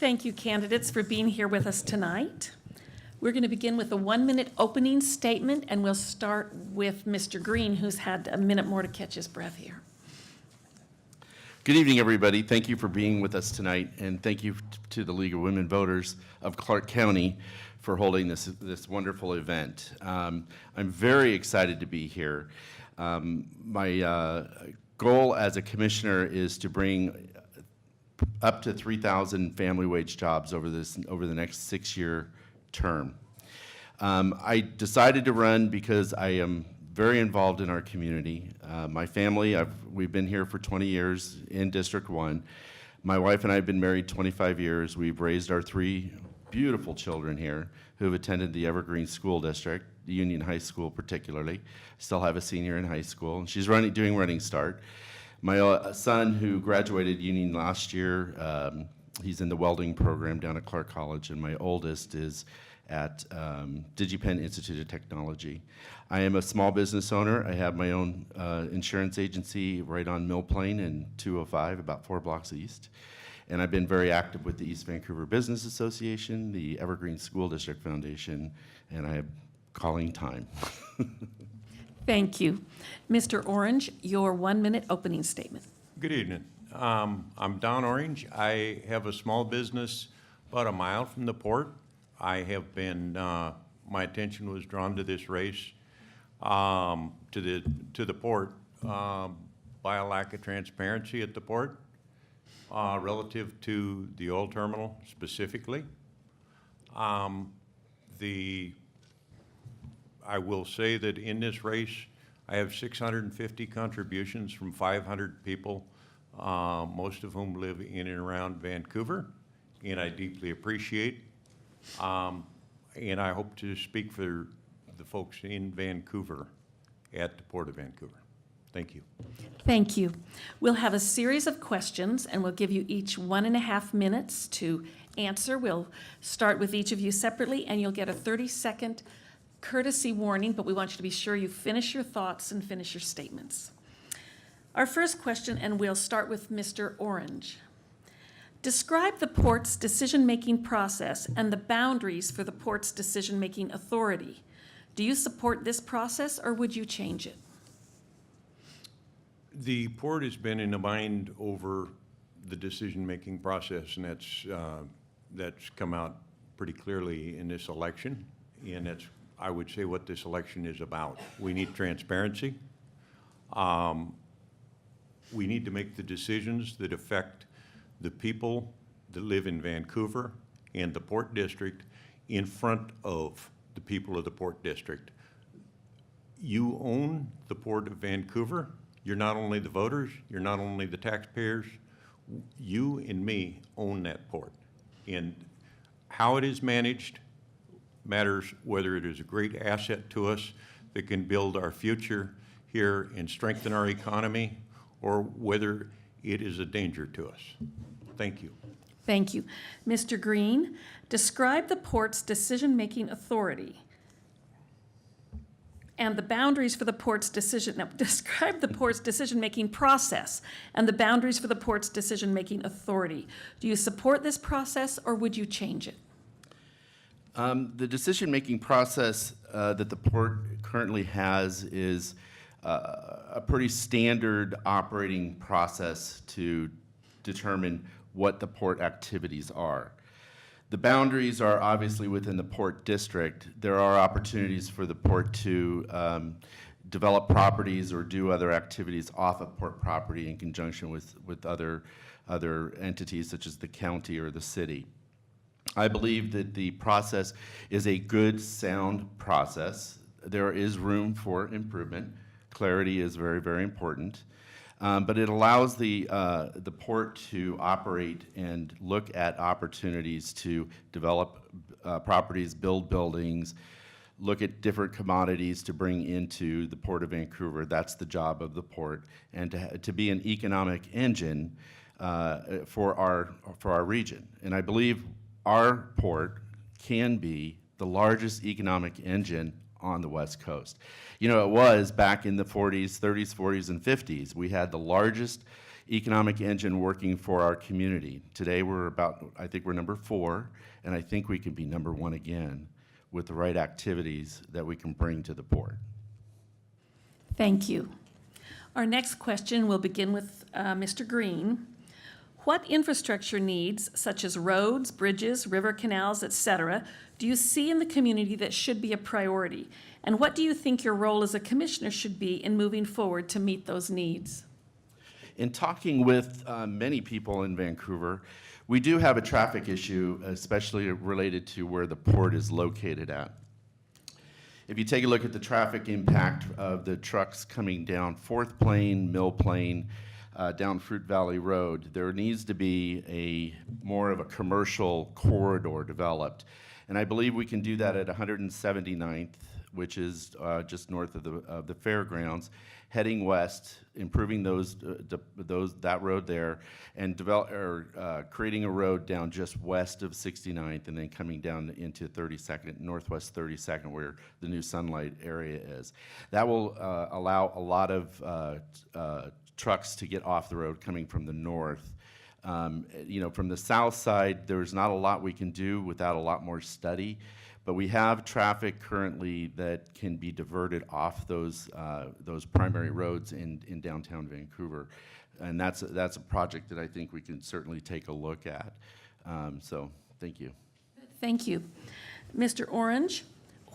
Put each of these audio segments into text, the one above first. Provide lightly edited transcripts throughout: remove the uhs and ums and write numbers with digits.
Thank you, candidates, for being here with us tonight. We're going to begin with a 1-minute opening statement, and we'll start with Mr. Green, who's had a minute more to catch his breath here. Good evening, everybody. Thank you for being with us tonight, and thank you to the League of Women Voters of Clark County for holding this wonderful event. I'm very excited to be here. My goal as a commissioner is to bring up to 3,000 family wage jobs over the next 6-year term. I decided to run because I am very involved in our community. My family, we've been here for 20 years in District 1. My wife and I have been married 25 years. We've raised our 3 beautiful children here who have attended the Evergreen School District, Union High School particularly. Still have a senior in high school, and she's doing Running Start. My son, who graduated Union last year, he's in the welding program down at Clark College, and my oldest is at DigiPenn Institute of Technology. I am a small business owner. I have my own insurance agency right on Mill Plain in 205, about 4 blocks east. And I've been very active with the East Vancouver Business Association, the Evergreen School District Foundation, and I am calling time. Thank you. Mr. Orange, your 1-minute opening statement. Good evening. I'm Don Orange. I have a small business about a mile from the port. I have been, my attention was drawn to this race, to the port, by a lack of transparency at the port, relative to the oil terminal specifically. I will say that in this race, I have 650 contributions from 500 people, most of whom live in and around Vancouver, and I deeply appreciate. And I hope to speak for the folks in Vancouver at the Port of Vancouver. Thank you. Thank you. We'll have a series of questions, and we'll give you each 1.5 minutes to answer. We'll start with each of you separately, and you'll get a 30-second courtesy warning, but we want you to be sure you finish your thoughts and finish your statements. Our first question, and we'll start with Mr. Orange. Describe the port's decision-making process and the boundaries for the port's decision-making authority. Do you support this process, or would you change it? The port has been in the mind over the decision-making process, and that's come out pretty clearly in this election, and that's, I would say, what this election is about. We need transparency. We need to make the decisions that affect the people that live in Vancouver and the Port District in front of the people of the Port District. You own the Port of Vancouver. You're not only the voters, you're not only the taxpayers, you and me own that port. And how it is managed matters, whether it is a great asset to us that can build our future here and strengthen our economy, or whether it is a danger to us. Thank you. Thank you. Mr. Green, describe the port's decision-making authority and the boundaries for the port's describe the port's decision-making process and the boundaries for the port's decision-making authority. Do you support this process, or would you change it? The decision-making process that the port currently has is a pretty standard operating process to determine what the port activities are. The boundaries are obviously within the Port District. There are opportunities for the port to develop properties or do other activities off of port property in conjunction with other entities such as the county or the city. I believe that the process is a good, sound process. There is room for improvement. Clarity is very, very important. But it allows the port to operate and look at opportunities to develop properties, build buildings, look at different commodities to bring into the Port of Vancouver. That's the job of the port, and to be an economic engine for our region. And I believe our port can be the largest economic engine on the West Coast. You know, it was back in the 30s, 40s, and 50s. We had the largest economic engine working for our community. Today, I think we're number 4, and I think we can be number 1 again with the right activities that we can bring to the port. Thank you. Our next question will begin with Mr. Green. What infrastructure needs, such as roads, bridges, river canals, etc., do you see in the community that should be a priority? And what do you think your role as a commissioner should be in moving forward to meet those needs? In talking with many people in Vancouver, we do have a traffic issue, especially related to where the port is located at. If you take a look at the traffic impact of the trucks coming down 4th Plain, Mill Plain, down Fruit Valley Road, there needs to be more of a commercial corridor developed. And I believe we can do that at 179th, which is just north of the fairgrounds, heading west, improving that road there, and creating a road down just west of 69th, and then coming down into 32nd, northwest 32nd, where the new Sunlight area is. That will allow a lot of trucks to get off the road coming from the north. From the south side, there's not a lot we can do without a lot more study. But we have traffic currently that can be diverted off those primary roads in downtown Vancouver, and that's a project that I think we can certainly take a look at. So, thank you. Thank you. Mr. Orange,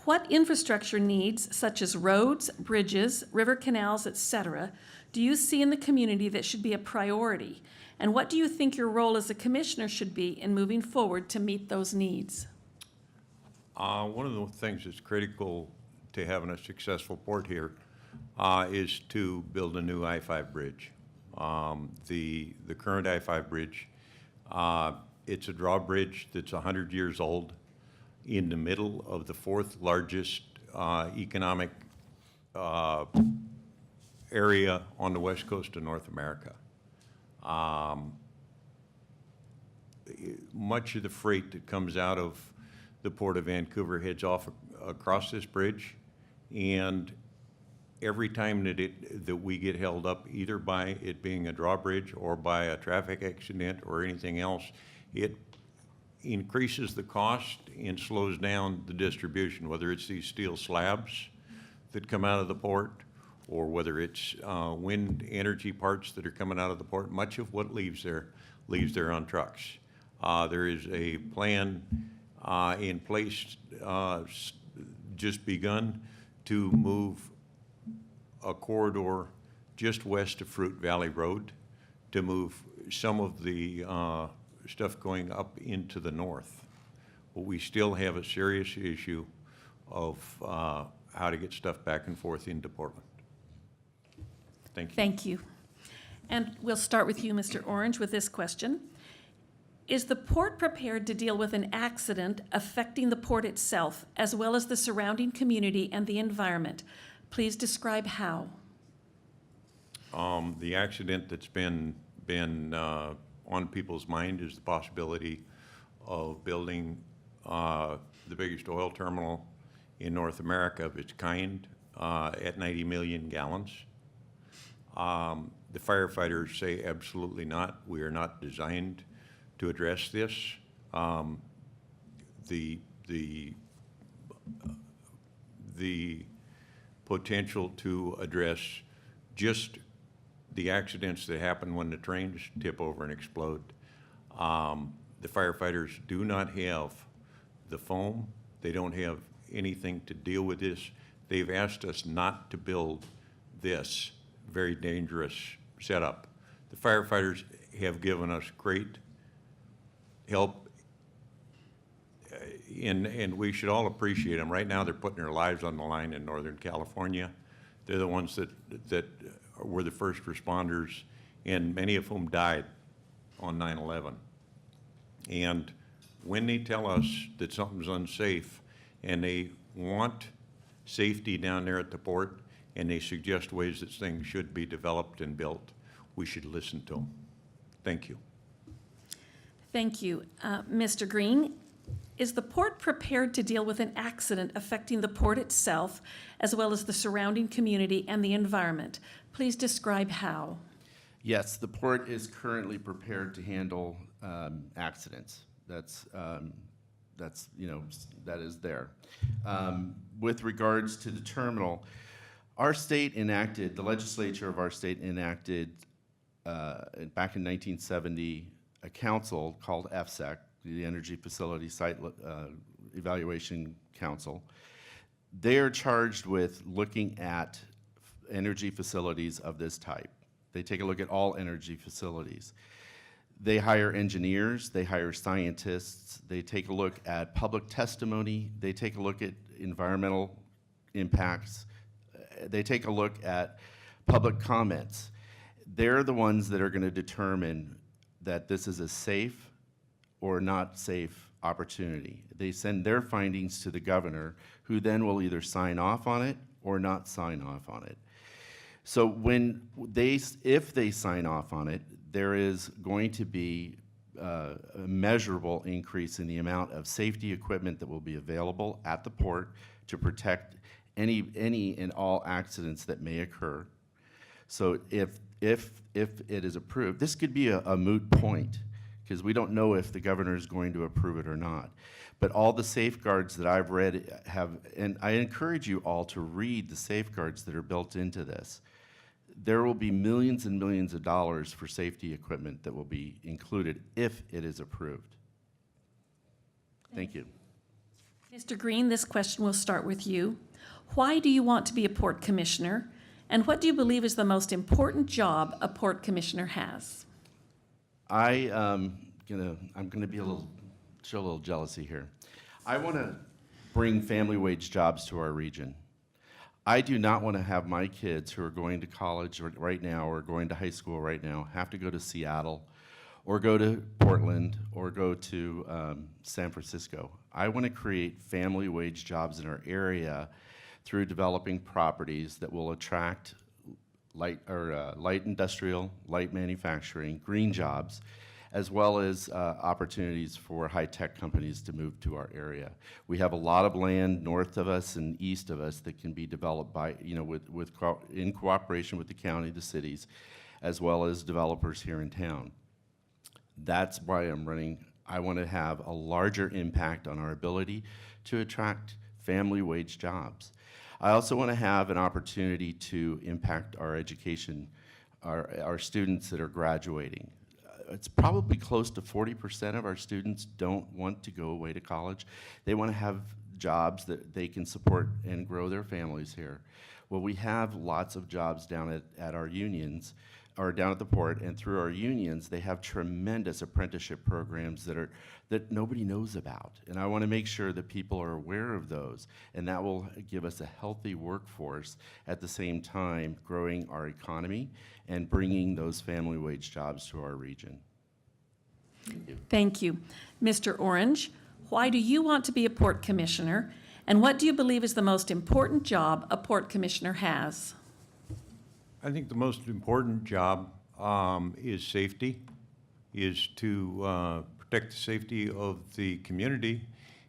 what infrastructure needs, such as roads, bridges, river canals, etc., do you see in the community that should be a priority? And what do you think your role as a commissioner should be in moving forward to meet those needs? One of the things that's critical to having a successful port here is to build a new I-5 bridge. The current I-5 bridge, it's a drawbridge that's 100 years old in the middle of the 4th largest economic area on the west coast of North America. Much of the freight that comes out of the Port of Vancouver heads off across this bridge, and every time that we get held up, either by it being a drawbridge or by a traffic accident or anything else, it increases the cost and slows down the distribution, whether it's these steel slabs that come out of the port or whether it's wind energy parts that are coming out of the port. Much of what leaves there on trucks. There is a plan in place, just begun, to move a corridor just west of Fruit Valley Road to move some of the stuff going up into the north. But we still have a serious issue of how to get stuff back and forth into Portland. Thank you. Thank you. And we'll start with you, Mr. Orange, with this question. Is the port prepared to deal with an accident affecting the port itself, as well as the surrounding community and the environment? Please describe how. The accident that's been on people's mind is the possibility of building the biggest oil terminal in North America of its kind at 90 million gallons. The firefighters say absolutely not. We are not designed to address this. The potential to address just the accidents that happen when the trains tip over and explode. The firefighters do not have the foam. They don't have anything to deal with this. They've asked us not to build this very dangerous setup. The firefighters have given us great help, and we should all appreciate them. Right now, they're putting their lives on the line in Northern California. They're the ones that were the first responders, and many of whom died on 9/11. And when they tell us that something's unsafe, and they want safety down there at the port, and they suggest ways that things should be developed and built, we should listen to them. Thank you. Thank you. Mr. Green, is the port prepared to deal with an accident affecting the port itself, as well as the surrounding community and the environment? Please describe how. Yes, the port is currently prepared to handle accidents. That is there. With regards to the terminal, the legislature of our state enacted back in 1970 a council called FSEC, the Energy Facility Site Evaluation Council. They are charged with looking at energy facilities of this type. They take a look at all energy facilities. They hire engineers, they hire scientists, they take a look at public testimony, they take a look at environmental impacts, they take a look at public comments. They're the ones that are going to determine that this is a safe or not safe opportunity. They send their findings to the governor, who then will either sign off on it or not sign off on it. So if they sign off on it, there is going to be a measurable increase in the amount of safety equipment that will be available at the port to protect any and all accidents that may occur. So if it is approved, this could be a moot point, because we don't know if the governor is going to approve it or not. But all the safeguards that I've read and I encourage you all to read the safeguards that are built into this. There will be millions and millions of dollars for safety equipment that will be included if it is approved. Thank you. Mr. Green, this question will start with you. Why do you want to be a port commissioner? And what do you believe is the most important job a port commissioner has? I'm gonna be show a little jealousy here. I want to bring family wage jobs to our region. I do not want to have my kids who are going to college right now or going to high school right now have to go to Seattle or go to Portland or go to San Francisco. I want to create family wage jobs in our area through developing properties that will attract light industrial, light manufacturing, green jobs, as well as opportunities for high-tech companies to move to our area. We have a lot of land north of us and east of us that can be developed by, in cooperation with the county, the cities, as well as developers here in town. That's why I'm running. I want to have a larger impact on our ability to attract family wage jobs. I also want to have an opportunity to impact our education, our students that are graduating. It's probably close to 40% of our students don't want to go away to college. They want to have jobs that they can support and grow their families here. Well, we have lots of jobs down at our unions, or down at the port, and through our unions, they have tremendous apprenticeship programs that nobody knows about. And I want to make sure that people are aware of those, and that will give us a healthy workforce at the same time growing our economy and bringing those family wage jobs to our region. Thank you. Thank you. Mr. Orange, why do you want to be a port commissioner? And what do you believe is the most important job a port commissioner has? I think the most important job is safety, is to protect the safety of the community,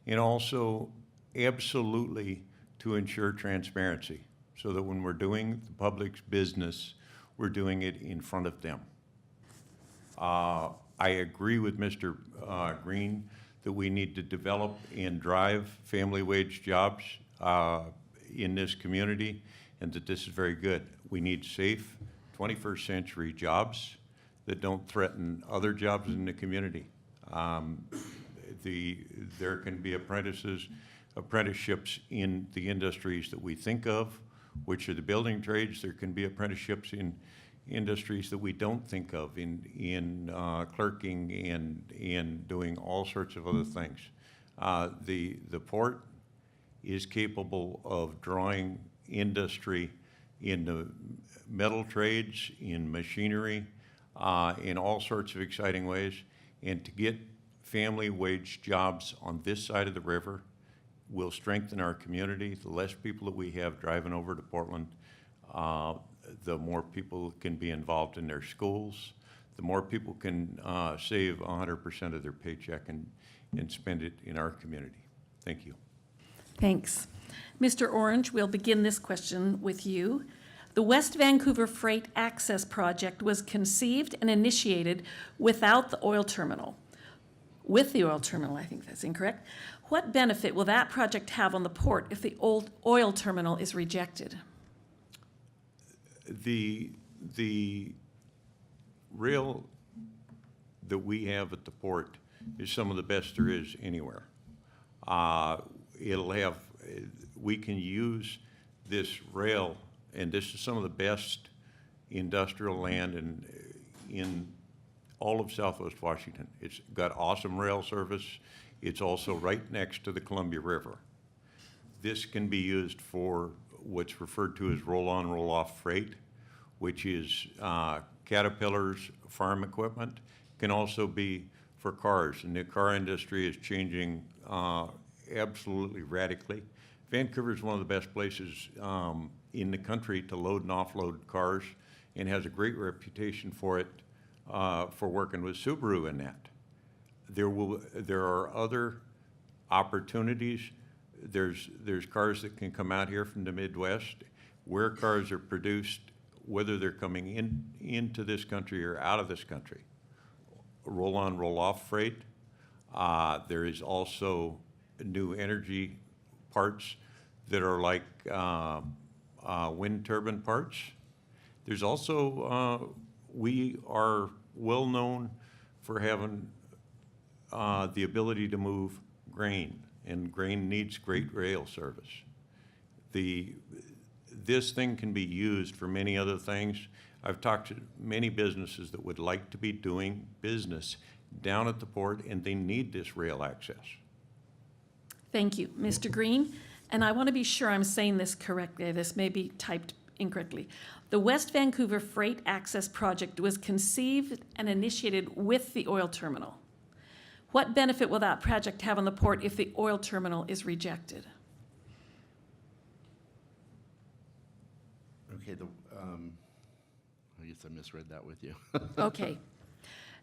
and also absolutely to ensure transparency, so that when we're doing the public's business, we're doing it in front of them. I agree with Mr. Green that we need to develop and drive family wage jobs in this community, and that this is very good. We need safe 21st century jobs that don't threaten other jobs in the community. There can be apprenticeships in the industries that we think of, which are the building trades. There can be apprenticeships in industries that we don't think of, in clerking and doing all sorts of other things. The port is capable of drawing industry in the metal trades, in machinery, in all sorts of exciting ways. And to get family wage jobs on this side of the river will strengthen our community. The less people that we have driving over to Portland, the more people can be involved in their schools, the more people can save 100% of their paycheck and spend it in our community. Thank you. Thanks. Mr. Orange, we'll begin this question with you. The West Vancouver Freight Access Project was conceived and initiated without the oil terminal. With the oil terminal, I think that's incorrect. What benefit will that project have on the port if the old oil terminal is rejected? The rail that we have at the port is some of the best there is anywhere. We can use this rail, and this is some of the best industrial land in all of Southwest Washington. It's got awesome rail service. It's also right next to the Columbia River. This can be used for what's referred to as roll-on, roll-off freight, which is Caterpillar's farm equipment. Can also be for cars, and the car industry is changing absolutely radically. Vancouver is one of the best places in the country to load and offload cars, and has a great reputation for it, for working with Subaru in that. There are other opportunities. There's cars that can come out here from the Midwest, where cars are produced, whether they're coming into this country or out of this country. Roll-on, roll-off freight. There is also new energy parts that are like wind turbine parts. There's also, we are well known for having the ability to move grain, and grain needs great rail service. This thing can be used for many other things. I've talked to many businesses that would like to be doing business down at the port, and they need this rail access. Thank you, Mr. Green. And I want to be sure I'm saying this correctly. This may be typed incorrectly. The West Vancouver Freight Access Project was conceived and initiated with the oil terminal. What benefit will that project have on the port if the oil terminal is rejected? Okay, I guess I misread that with you. Okay.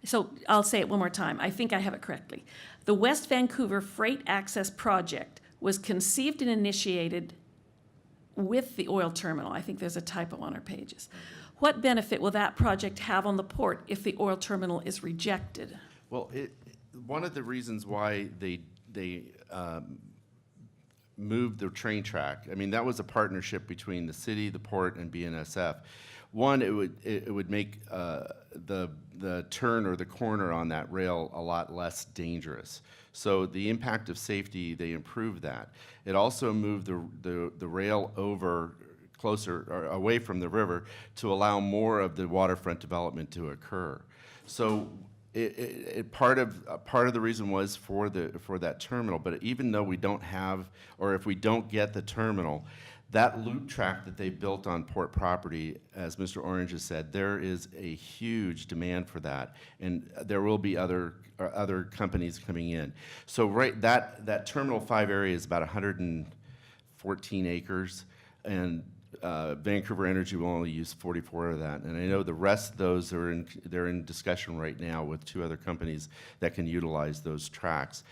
So I'll say it one more time. I think I have it correctly. The West Vancouver Freight Access Project was conceived and initiated with the oil terminal. I think there's a typo on our pages. What benefit will that project have on the port if the oil terminal is rejected? Well, one of the reasons why they moved the train track, I mean, that was a partnership between the city, the port, and BNSF. One, it would make the turn or the corner on that rail a lot less dangerous. So the impact of safety, they improved that. It also moved the rail over closer or away from the river to allow more of the waterfront development to occur. So part of the reason was for that terminal. But even though we don't have, or if we don't get the terminal, that loop track that they built on port property, as Mr. Orange has said, there is a huge demand for that, and there will be other companies coming in. So that Terminal 5 area is about 114 acres, and Vancouver Energy will only use 44 of that. And I know the rest of those they're in discussion right now with 2 other companies that can utilize those tracks.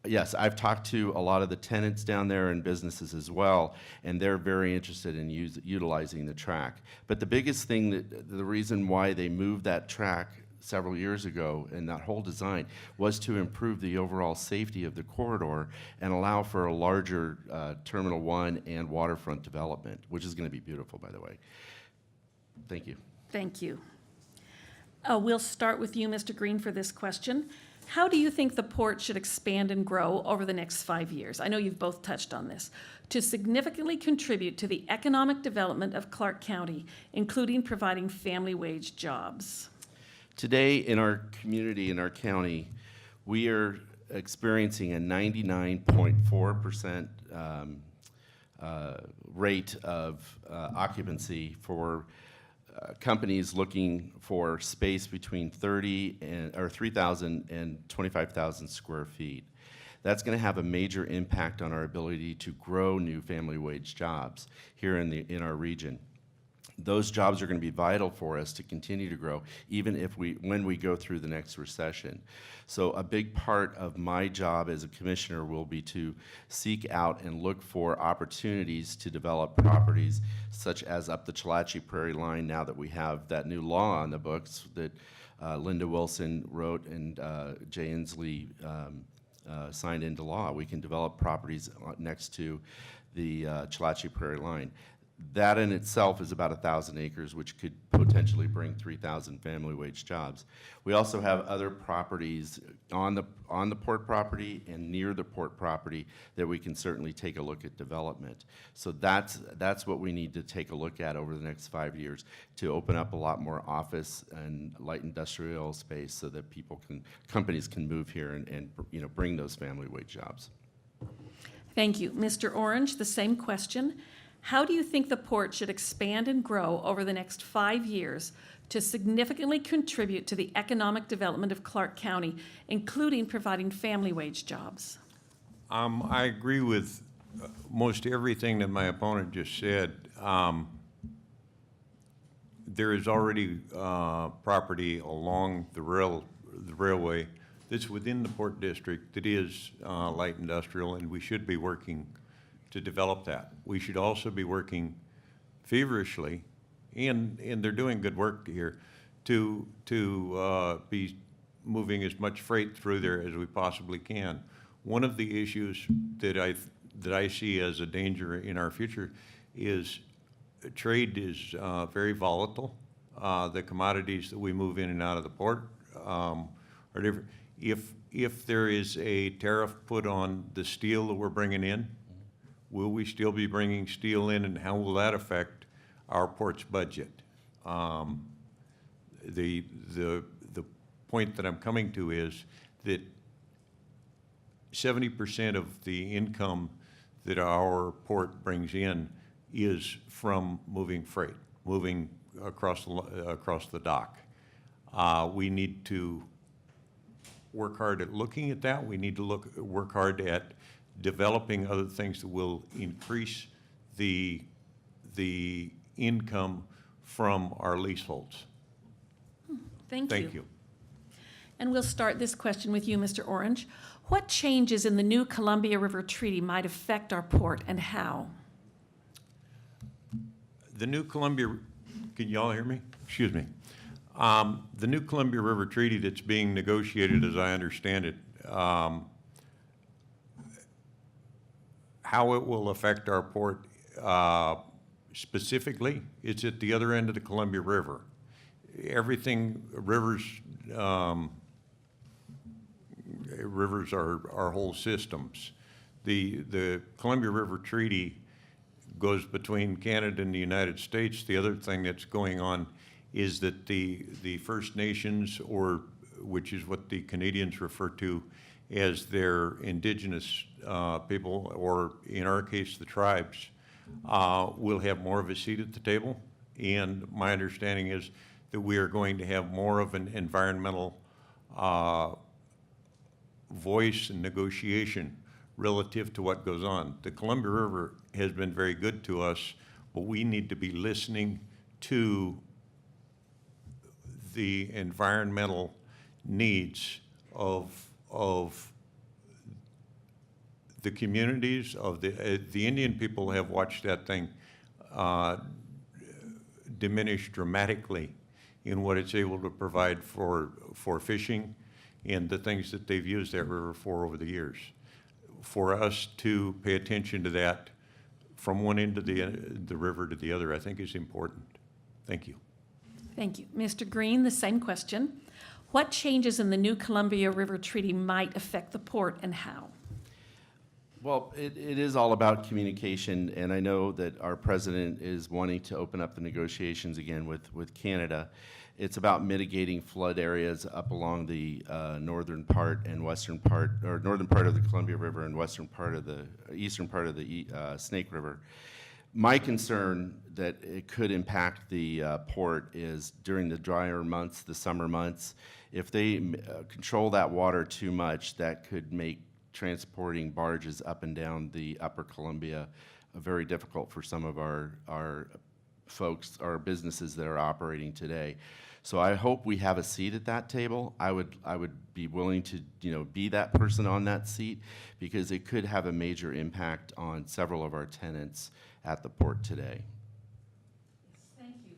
Yes, I've talked to a lot of the tenants down there and businesses as well, and they're very interested in utilizing the track. But the biggest thing, the reason why they moved that track several years ago and that whole design was to improve the overall safety of the corridor and allow for a larger Terminal 1 and waterfront development, which is going to be beautiful, by the way. Thank you. Thank you. We'll start with you, Mr. Green, for this question. How do you think the port should expand and grow over the next 5 years? I know you've both touched on this, to significantly contribute to the economic development of Clark County, including providing family wage jobs. Today in our community, in our county, we are experiencing a 99.4% rate of occupancy for companies looking for space between 3,000 and 25,000 square feet. That's going to have a major impact on our ability to grow new family wage jobs here in our region. those jobs are going to be vital for us to continue to grow, even if when we go through the next recession. So a big part of my job as a commissioner will be to seek out and look for opportunities to develop properties such as up the Chalachie Prairie line, now that we have that new law on the books that Linda Wilson wrote and Jay Inslee signed into law. We can develop properties next to the Chalachie Prairie line. That in itself is about 1,000 acres, which could potentially bring 3,000 family wage jobs. We also have other properties on the port property and near the port property that we can certainly take a look at development. So that's what we need to take a look at over the next 5 years, to open up a lot more office and light industrial space so that companies can move here and bring those family wage jobs. Thank you. Mr. Orange, the same question. How do you think the port should expand and grow over the next 5 years to significantly contribute to the economic development of Clark County, including providing family wage jobs? I agree with most everything that my opponent just said. There is already property along the railway that's within the Port District that is light industrial, and we should be working to develop that. We should also be working feverishly, and they're doing good work here, to be moving as much freight through there as we possibly can. One of the issues that I see as a danger in our future is trade is very volatile. The commodities that we move in and out of the port are different. If there is a tariff put on the steel that we're bringing in, will we still be bringing steel in, and how will that affect our port's budget? The point that I'm coming to is that 70% of the income that our port brings in is from moving freight, moving across the dock. We need to work hard at looking at that. We need to work hard at developing other things that will increase the income from our leaseholds. Thank you. Thank you. And we'll start this question with you, Mr. Orange. What changes in the new Columbia River Treaty might affect our port, and how? The new Columbia, can y'all hear me? Excuse me. The new Columbia River Treaty that's being negotiated, as I understand it, how it will affect our port specifically, it's at the other end of the Columbia River. Everything, rivers are our whole systems. The Columbia River Treaty goes between Canada and the United States. The other thing that's going on is that the First Nations, or which is what the Canadians refer to as their indigenous people, or in our case, the tribes, will have more of a seat at the table. And my understanding is that we are going to have more of an environmental voice and negotiation relative to what goes on. The Columbia River has been very good to us, but we need to be listening to the environmental needs of the communities, of the Indian people have watched that thing diminish dramatically in what it's able to provide for fishing and the things that they've used that river for over the years. For us to pay attention to that from one end of the river to the other, I think is important. Thank you. Thank you. Mr. Green, the same question. What changes in the new Columbia River Treaty might affect the port, and how? Well, it is all about communication, and I know that our president is wanting to open up the negotiations again with Canada. It's about mitigating flood areas up along the northern part and western part, or northern part of the Columbia River and western part of the eastern part of the Snake River. My concern that it could impact the port is during the drier months, the summer months. If they control that water too much, that could make transporting barges up and down the upper Columbia very difficult for some of our folks or businesses that are operating today. So I hope we have a seat at that table. I would be willing to, be that person on that seat, because it could have a major impact on several of our tenants at the port today. Thank you.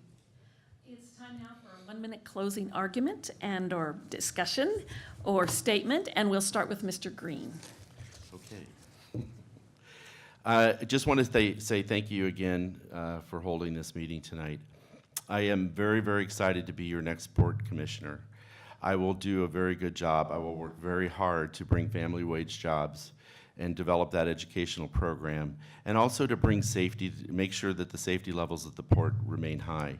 It's time now for a 1-minute closing argument and or discussion or statement, and we'll start with Mr. Green. Okay. I just want to say thank you again for holding this meeting tonight. I am very, very excited to be your next port commissioner. I will do a very good job. I will work very hard to bring family wage jobs and develop that educational program, and also to bring safety, make sure that the safety levels at the port remain high.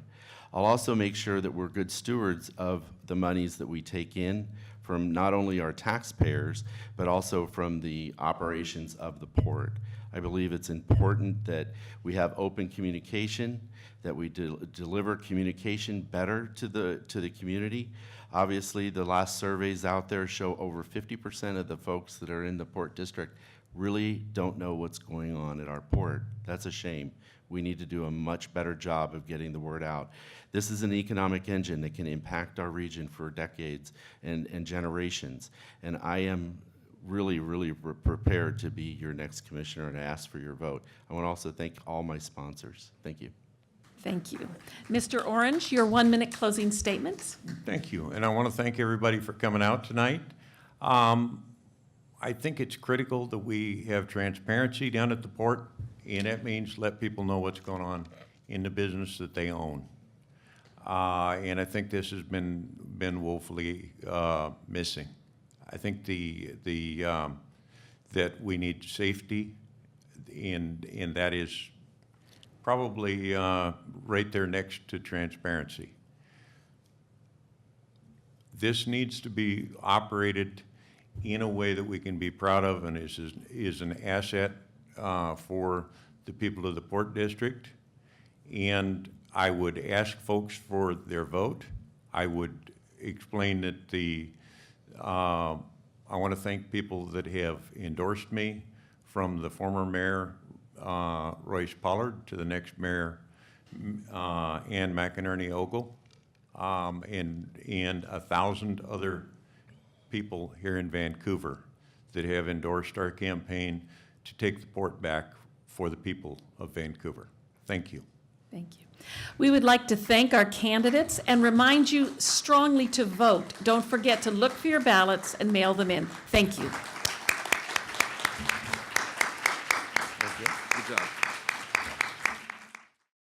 I'll also make sure that we're good stewards of the monies that we take in from not only our taxpayers, but also from the operations of the port. I believe it's important that we have open communication, that we deliver communication better to the community. Obviously, the last surveys out there show over 50% of the folks that are in the Port District really don't know what's going on at our port. That's a shame. We need to do a much better job of getting the word out. This is an economic engine that can impact our region for decades and generations. And I am really, really prepared to be your next commissioner and ask for your vote. I want to also thank all my sponsors. Thank you. Thank you. Mr. Orange, your 1-minute closing statements. Thank you, and I want to thank everybody for coming out tonight. I think it's critical that we have transparency down at the port, and that means let people know what's going on in the business that they own. And I think this has been woefully missing. I think that we need safety, and that is probably right there next to transparency. This needs to be operated in a way that we can be proud of and is an asset for the people of the Port District. And I would ask folks for their vote. I would explain that I want to thank people that have endorsed me, from the former mayor, Royce Pollard, to the next mayor, Ann McInerney Ogle, and 1,000 other people here in Vancouver that have endorsed our campaign to take the port back for the people of Vancouver. Thank you. Thank you. We would like to thank our candidates and remind you strongly to vote. Don't forget to look for your ballots and mail them in. Thank you. Thank you. Good job.